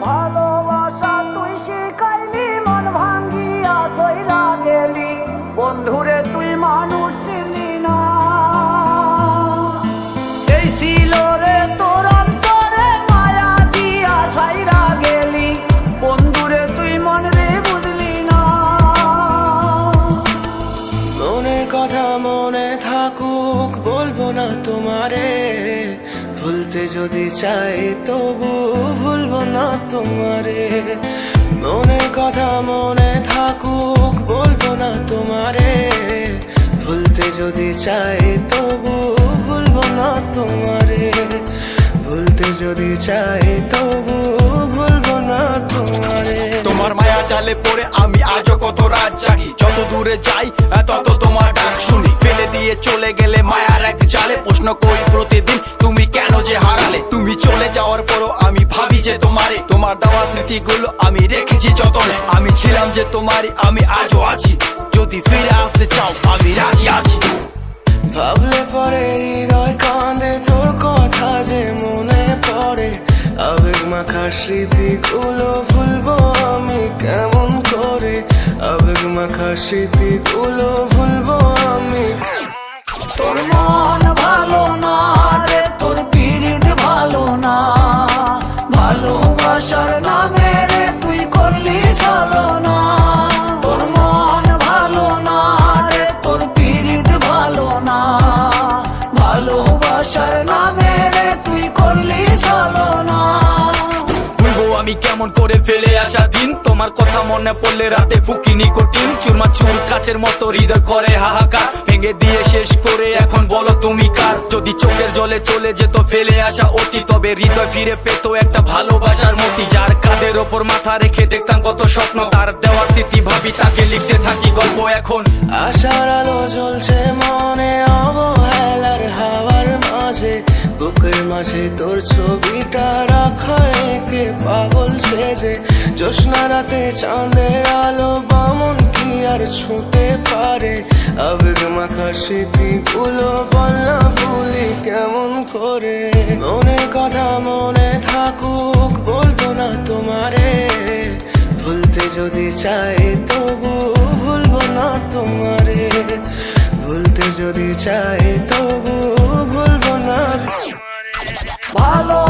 ভালোবাসা তুই শিখাইলি, মন ভাঙ্গিয়া চইলা গেলি, বন্ধুরে তুই মানুষ ছিলি না। এই ছিল রে তোর অন্তরে মায়া দিয়া ছাইরা গেলি, বন্ধুরে তুই মন রে বুঝলি না। মনের কথা মনে থাকুক বলবো না তোমারে, ভুলতে যদি চাই তবু ভুলবো না তোমারে। মনের কথা মনে থাকুক বলবো না তোমারে, ভুলতে যদি চাই তবু ভুলবো না তোমারে। ভুলতে যদি চাই তবু ভুলবো না তোমারে। তোমার মায়া জালে পড়ে আমি আজও কত রাত জাগি, যত দূরে যাই তত তোমার ডাক শুনি। ফেলে দিয়ে চলে গেলে মায়ার এক জালে, প্রশ্ন করি প্রতিদিন তুমি কেন যে হারালে। তুমি চলে যাওয়ার পরও আমি ভাবি যে তোমারে, তোমার দেওয়া স্মৃতিগুলো আমি রেখেছি যতনে। আমি ছিলাম যে তোমারই, আমি আজও আছি, যদি ফিরে আসতে চাও আমি রাজি আছি। ভাবলে পরে হৃদয় কাঁদে, তোর কথা যে মনে পড়ে। আবেগ মাখা স্মৃতিগুলো ভুলবো আমি কেমন করে, আবেগ মাখা স্মৃতিগুলো ভুলবো আমি। তোর মন ভালো না রে, তোর পীড়িত ভালো না, ভালোবাসার নামে রে তুই করলি ছলনা। তোর মন ভালো না রে, তোর পীড়িত ভালো না, ভালোবাসার নামে রে তুই করলি ছলনা। ভুলবো আমি কেমন করে ফেলে আসা দিন, তোমার কথা মনে পড়লে রাতে ফুকি নিকোটিন। চুরমা চুল কাচের মতো হৃদয় করে হাহাকার, ভেঙে দিয়ে শেষ করে এখন বলো তুমি কার। যদি চোখের জলে চলে যেত ফেলে আসা অতি, তবে হৃদয় ফিরে পেত একটা ভালোবাসার মতি। যার কাঁধের ওপর মাথা রেখে দেখতাম কত স্বপ্ন, তার দেওয়ার স্মৃতি ভাবি তাকে লিখতে থাকি গল্প এখন। আশার আলো জ্বলছে মনে অবহেলার হাওয়ার মাঝে, বুকের মাঝে তোর ছবিটা রাখা একে পাগল সেজে। জ্যোৎস্না রাতে চাঁদের আলো বামন কি আর ছুঁতে পারে, আবেগ মাখা স্মৃতিগুলো বলনা ভুলি কেমন করে। মনের কথা মনে থাকুক বলবো না তোমারে, ভুলতে যদি চাই তবু ভুলবো না তোমারে। ভুলতে যদি চাই তবু ভুলবো না তোমারে। ভালো